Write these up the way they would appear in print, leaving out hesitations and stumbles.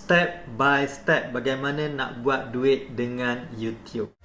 step by step bagaimana nak buat duit dengan YouTube.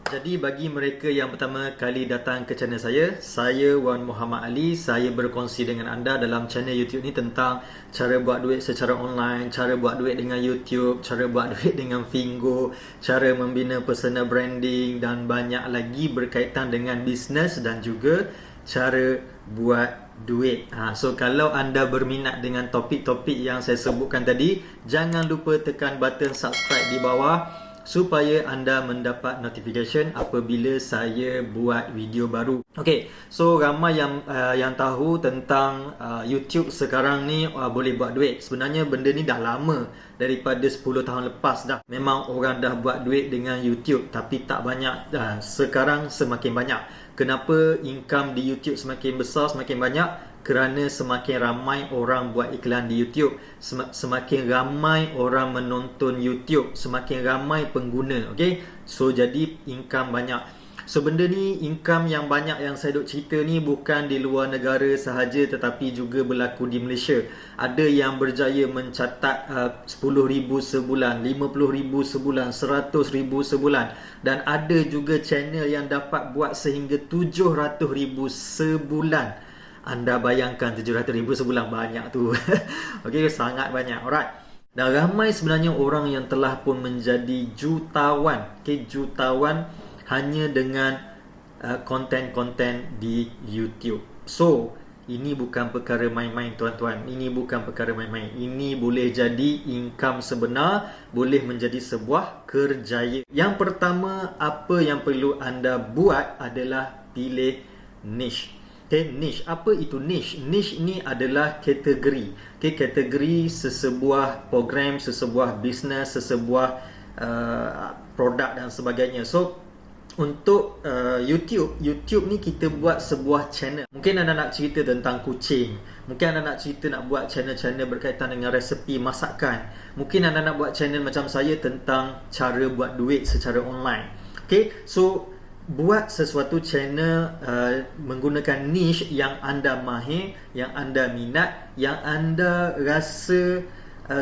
Jadi bagi mereka yang pertama kali datang ke channel saya Wan Muhammad Ali. Saya berkongsi dengan anda dalam channel YouTube ni tentang cara buat duit secara online, cara buat duit dengan YouTube, cara buat duit dengan Fingo, cara membina personal branding dan banyak lagi berkaitan dengan bisnes dan juga cara buat duit. So kalau anda berminat dengan topik-topik yang saya sebutkan tadi, jangan lupa tekan button subscribe di bawah supaya anda mendapat notification apabila saya buat video baru. Okay, so ramai yang tahu tentang YouTube sekarang ni boleh buat duit. Sebenarnya benda ni dah lama, daripada 10 tahun lepas dah. Memang orang dah buat duit dengan YouTube, tapi tak banyak. Sekarang semakin banyak. Kenapa income di YouTube semakin besar, semakin banyak? Kerana semakin ramai orang buat iklan di YouTube, semakin ramai orang menonton YouTube, semakin ramai pengguna. Okay, so jadi income banyak. So benda ni, income yang banyak yang saya duk cerita ni bukan di luar negara sahaja, tetapi juga berlaku di Malaysia. Ada yang berjaya mencatat 10,000 sebulan, 50,000 sebulan, 100,000 sebulan, dan ada juga channel yang dapat buat sehingga 700,000 sebulan. Anda bayangkan 700,000 sebulan, banyak tu. Okey, sangat banyak. Alright. Dan ramai sebenarnya orang yang telah pun menjadi jutawan. Okey, jutawan hanya dengan konten-konten di YouTube. So, ini bukan perkara main-main tuan-tuan. Ini bukan perkara main-main. Ini boleh jadi income sebenar, boleh menjadi sebuah kerjaya. Yang pertama, apa yang perlu anda buat adalah pilih niche. Okay, niche. Apa itu niche? Niche ni adalah kategori. Okay, kategori sesebuah program, sesebuah bisnes, sesebuah produk dan sebagainya. So, untuk YouTube ni kita buat sebuah channel. Mungkin anda nak cerita tentang kucing. Mungkin anda nak cerita nak buat channel-channel berkaitan dengan resepi masakan. Mungkin anda nak buat channel macam saya tentang cara buat duit secara online. Okay, so buat sesuatu channel menggunakan niche yang anda mahir, yang anda minat, yang anda rasa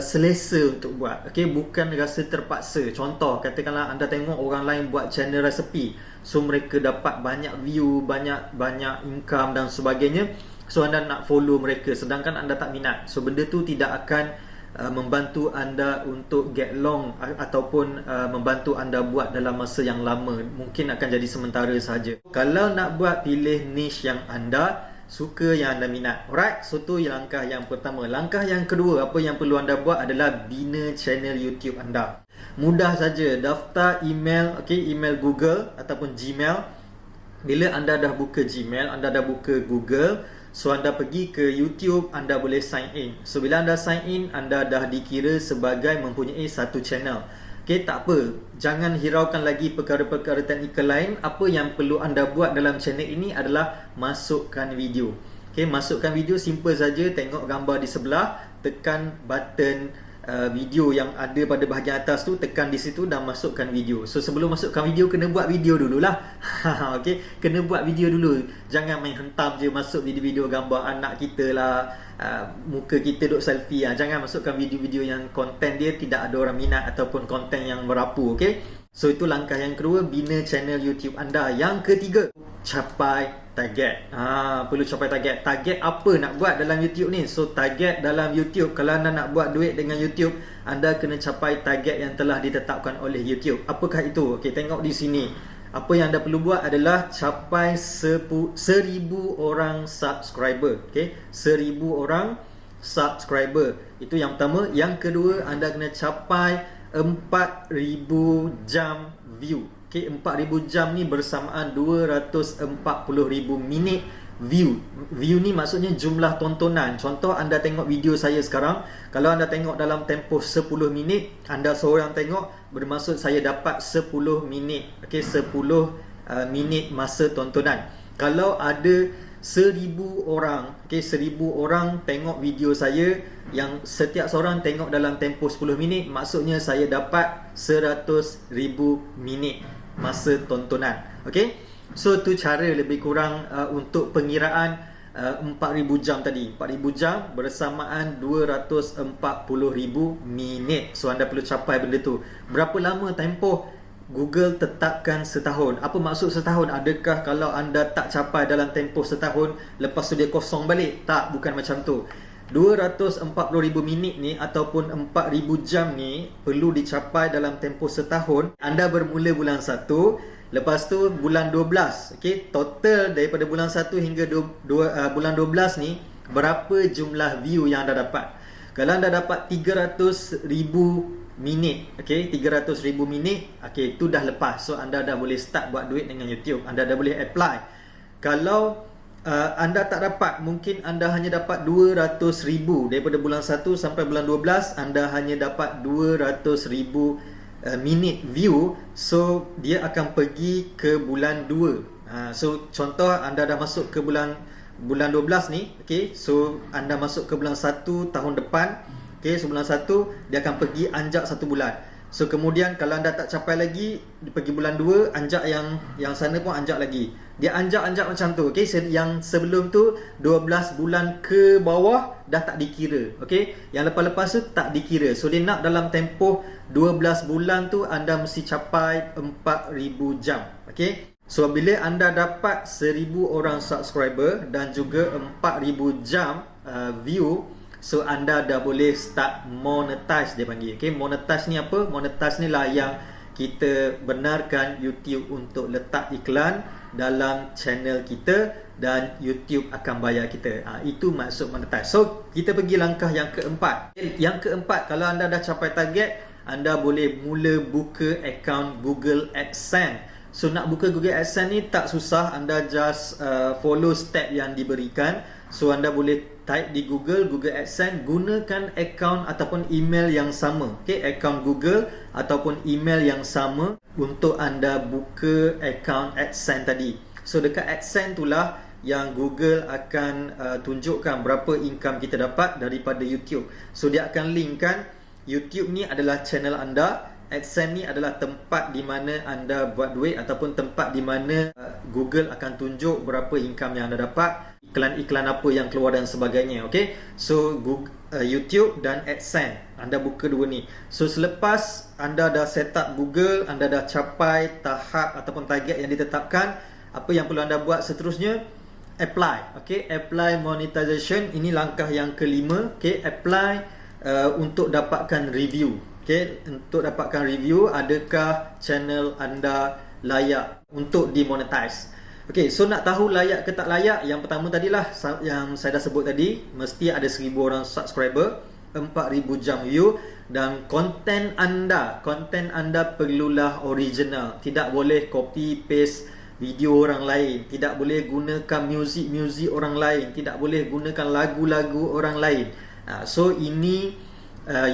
selesa untuk buat. Okay, bukan rasa terpaksa. Contoh, katakanlah anda tengok orang lain buat channel resepi, so mereka dapat banyak view, banyak income dan sebagainya. So anda nak follow mereka sedangkan anda tak minat. So benda tu tidak akan membantu anda untuk get long ataupun membantu anda buat dalam masa yang lama. Mungkin akan jadi sementara saja. Kalau nak buat, pilih niche yang anda suka, yang anda minat. Alright, so tu langkah yang pertama. Langkah yang kedua, apa yang perlu anda buat adalah bina channel YouTube anda. Mudah saja, daftar email, okay, email Google ataupun Gmail. Bila anda dah buka Gmail, anda dah buka Google, so anda pergi ke YouTube, anda boleh sign in. So bila anda sign in, anda dah dikira sebagai mempunyai satu channel. Okay, tak apa, jangan hiraukan lagi perkara-perkara teknikal lain. Apa yang perlu anda buat dalam channel ini adalah masukkan video. Okay, masukkan video simple saja. Tengok gambar di sebelah, tekan button video yang ada pada bahagian atas tu, tekan di situ dan masukkan video. So sebelum masukkan video, kena buat video dululah. Okay, kena buat video dulu. Jangan main hentam je masuk video-video gambar anak kita lah, muka kita duk selfie. Jangan masukkan video-video yang konten dia tidak ada orang minat ataupun konten yang merapu. Okay, so itu langkah yang kedua, bina channel YouTube anda. Yang ketiga, capai target. Perlu capai target. Target apa nak buat dalam YouTube ni? So target dalam YouTube, kalau anda nak buat duit dengan YouTube, anda kena capai target yang telah ditetapkan oleh YouTube. Apakah itu? Okey, tengok di sini. Apa yang anda perlu buat adalah capai 1,000 orang subscriber. Okey, 1,000 orang subscriber. Itu yang pertama. Yang kedua, anda kena capai 4,000 jam view. Okay, 4,000 jam ni bersamaan 240,000 minit view. View ni maksudnya jumlah tontonan. Contoh, anda tengok video saya sekarang. Kalau anda tengok dalam tempoh 10 minit, anda seorang tengok, bermaksud saya dapat 10 minit. Okay, 10 minit masa tontonan. Kalau ada 1000 orang, okey, 1000 orang tengok video saya, yang setiap seorang tengok dalam tempoh 10 minit, maksudnya saya dapat 100,000 minit masa tontonan. Okey, so tu cara lebih kurang untuk pengiraan 4,000 jam tadi. 4,000 jam bersamaan 240,000 minit. So anda perlu capai benda tu. Berapa lama tempoh? Google tetapkan setahun. Apa maksud setahun? Adakah kalau anda tak capai dalam tempoh setahun, lepas tu dia kosong balik? Tak, bukan macam tu. 240,000 minit ni ataupun 4,000 jam ni perlu dicapai dalam tempoh setahun. Anda bermula bulan 1, lepas tu bulan 12. Okay, total daripada bulan 1 hingga bulan 12 ni, berapa jumlah view yang anda dapat? Kalau anda dapat 300,000 minit, okay, 300,000 minit, okay, itu dah lepas. So anda dah boleh start buat duit dengan YouTube. Anda dah boleh apply. Kalau anda tak dapat, mungkin anda hanya dapat 200,000 daripada bulan 1 sampai bulan 12, anda hanya dapat 200,000 minit view. So dia akan pergi ke bulan 2. So contoh anda dah masuk ke bulan 12 ni, okay, so anda masuk ke bulan 1 tahun depan. Okay, so bulan 1 dia akan pergi anjak 1 bulan. So kemudian kalau anda tak capai lagi, dia pergi bulan 2, anjak yang sana pun anjak lagi. Dia anjak-anjak macam tu. Okay, yang sebelum tu 12 bulan ke bawah dah tak dikira. Okay, yang lepas-lepas tu tak dikira. So dia nak dalam tempoh 12 bulan tu anda mesti capai 4,000 jam. Okay, so bila anda dapat 1,000 orang subscriber dan juga 4,000 jam view, so anda dah boleh start monetize, dia panggil. Okay, monetize ni apa? Monetize ni lah yang kita benarkan YouTube untuk letak iklan dalam channel kita dan YouTube akan bayar kita. Itu maksud monetize. So kita pergi langkah yang keempat. Yang keempat, kalau anda dah capai target, anda boleh mula buka account Google AdSense. So nak buka Google AdSense ni tak susah. Anda just follow step yang diberikan. So anda boleh type di Google AdSense, gunakan account ataupun email yang sama. Okay, account Google ataupun email yang sama untuk anda buka account AdSense tadi. So dekat AdSense itulah yang Google akan tunjukkan berapa income kita dapat daripada YouTube. So dia akan linkkan YouTube ni adalah channel anda, AdSense ni adalah tempat di mana anda buat duit ataupun tempat di mana Google akan tunjuk berapa income yang anda dapat, iklan-iklan apa yang keluar dan sebagainya. Okay, so Google, YouTube dan AdSense, anda buka dua ni. So selepas anda dah set up Google, anda dah capai tahap ataupun target yang ditetapkan, apa yang perlu anda buat seterusnya? Apply. Okay, apply monetization. Ini langkah yang kelima. Okay, apply untuk dapatkan review. Okay, untuk dapatkan review, adakah channel anda layak untuk dimonetize. Okay, so nak tahu layak ke tak layak, yang pertama tadilah yang saya dah sebut tadi, mesti ada 1,000 orang subscriber, 4,000 jam view, dan konten anda perlulah original. Tidak boleh copy paste video orang lain, tidak boleh gunakan muzik orang lain, tidak boleh gunakan lagu-lagu orang lain. So ini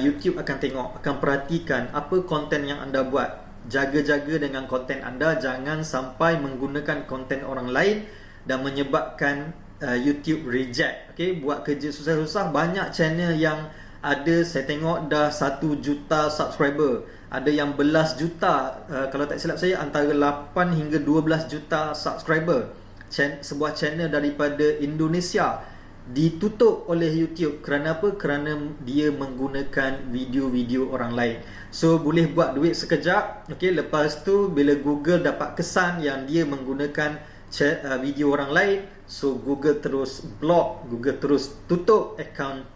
YouTube akan tengok, akan perhatikan apa konten yang anda buat. Jaga-jaga dengan konten anda, jangan sampai menggunakan konten orang lain dan menyebabkan YouTube reject. Okay, buat kerja susah-susah. Banyak channel yang ada, saya tengok dah 1 juta subscriber, ada yang belas juta, kalau tak silap saya antara 8 hingga 12 juta subscriber. Sebuah channel daripada Indonesia ditutup oleh YouTube. Kerana apa? Kerana dia menggunakan video-video orang lain. So boleh buat duit sekejap. Okay, lepas tu bila Google dapat kesan yang dia menggunakan video orang lain, so Google terus block, Google terus tutup account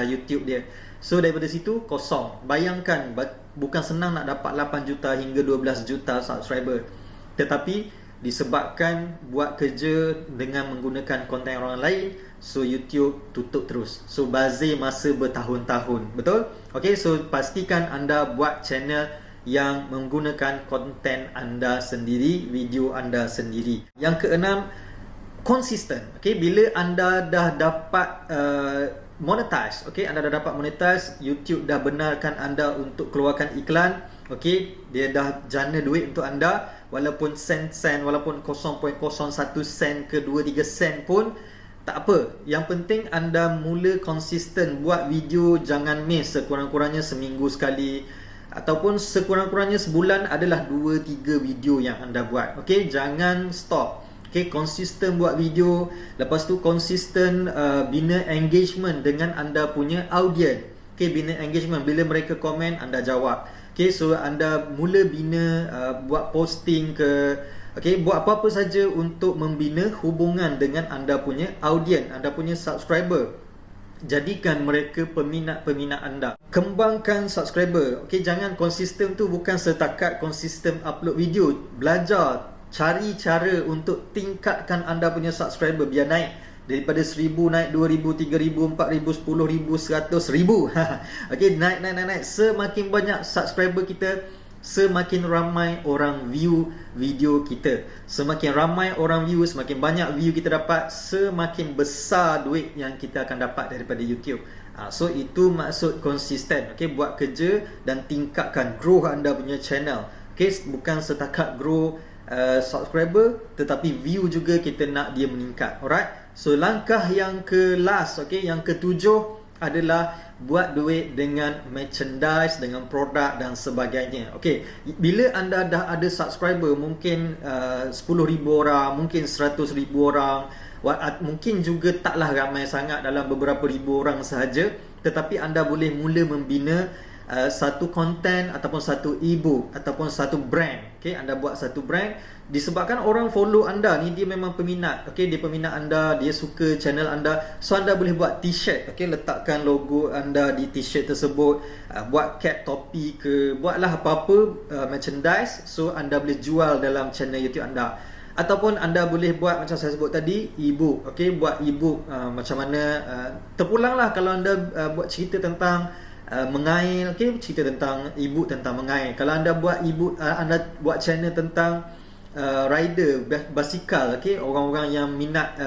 YouTube dia. So daripada situ kosong. Bayangkan, bukan senang nak dapat 8 juta hingga 12 juta subscriber, tetapi disebabkan buat kerja dengan menggunakan konten orang lain, so YouTube tutup terus. So bazir masa bertahun-tahun. Betul? Okay, so pastikan anda buat channel yang menggunakan konten anda sendiri, video anda sendiri. Yang keenam, konsisten. Okay, bila anda dah dapat monetize, okay, anda dah dapat monetize, YouTube dah benarkan anda untuk keluarkan iklan. Okay, dia dah jana duit untuk anda, walaupun sen-sen, walaupun 0.01 sen ke 2-3 sen pun tak apa. Yang penting anda mula konsisten buat video, jangan miss. Sekurang-kurangnya seminggu sekali ataupun sekurang-kurangnya sebulan adalah 2-3 video yang anda buat. Okey, jangan stop. Okey, konsisten buat video, lepas tu konsisten bina engagement dengan anda punya audience. Okey, bina engagement, bila mereka komen anda jawab. Okey, so anda mula bina buat posting ke, okey, buat apa-apa saja untuk membina hubungan dengan anda punya audience, anda punya subscriber. Jadikan mereka peminat-peminat anda. Kembangkan subscriber. Okey, jangan konsisten tu bukan setakat konsisten upload video. Belajar, cari cara untuk tingkatkan anda punya subscriber biar naik daripada 1000 naik 2000, 3000, 4000, 10000, 100,000. Okey, naik. Semakin banyak subscriber kita, semakin ramai orang view video kita. Semakin ramai orang view, semakin banyak view kita dapat, semakin besar duit yang kita akan dapat daripada YouTube. So itu maksud konsisten. Okey, buat kerja dan tingkatkan, grow anda punya channel. Okey, bukan setakat grow subscriber, tetapi view juga kita nak dia meningkat. Alright. So langkah yang ke last, okey, yang ketujuh adalah buat duit dengan merchandise, dengan produk dan sebagainya. Okey, bila anda dah ada subscriber, mungkin 10,000 orang, mungkin 100,000 orang, mungkin juga taklah ramai sangat, dalam beberapa ribu orang sahaja, tetapi anda boleh mula membina satu konten ataupun satu ebook ataupun satu brand. Okey, anda buat satu brand disebabkan orang follow anda ni, dia memang peminat. Okey, dia peminat anda, dia suka channel anda. So anda boleh buat t-shirt. Okey, letakkan logo anda di t-shirt tersebut, buat cap, topi ke, buatlah apa-apa merchandise. So anda boleh jual dalam channel YouTube anda. Ataupun anda boleh buat macam saya sebut tadi, ebook. Okey, buat ebook macam mana, terpulanglah kalau anda buat cerita tentang mengail. Okey, cerita tentang ebook tentang mengail. Kalau anda buat ebook, anda buat channel tentang rider, basikal. Okey, orang-orang yang minat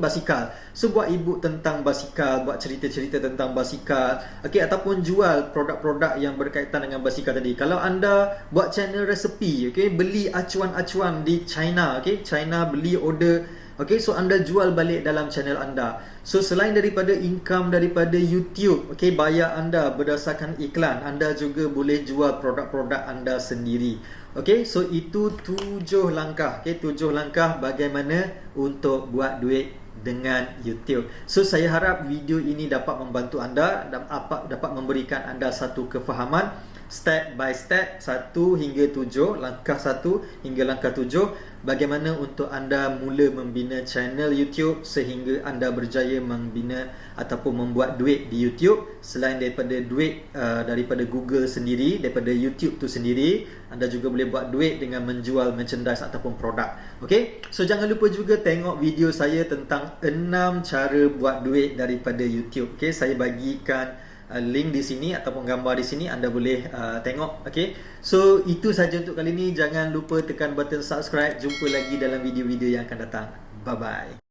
basikal. So buat ebook tentang basikal, buat cerita-cerita tentang basikal. Okey, ataupun jual produk-produk yang berkaitan dengan basikal tadi. Kalau anda buat channel resepi, okey, beli acuan-acuan di China, okey, China beli order, okey, so anda jual balik dalam channel anda. So selain daripada income daripada YouTube, okey, bayar anda berdasarkan iklan, anda juga boleh jual produk-produk anda sendiri. Okey, so itu 7 langkah. Okey, 7 langkah bagaimana untuk buat duit dengan YouTube. So saya harap video ini dapat membantu anda dan dapat memberikan anda satu kefahaman step by step, 1 hingga 7, langkah 1 hingga langkah 7, bagaimana untuk anda mula membina channel YouTube sehingga anda berjaya membina ataupun membuat duit di YouTube. Selain daripada duit daripada Google sendiri, daripada YouTube tu sendiri, anda juga boleh buat duit dengan menjual merchandise ataupun produk. Okey, so jangan lupa juga tengok video saya tentang 6 cara buat duit daripada YouTube. Okey, saya bagikan link di sini ataupun gambar di sini, anda boleh tengok. Okey, so itu saja untuk kali ini. Jangan lupa tekan button subscribe. Jumpa lagi dalam video-video yang akan datang. Bye bye.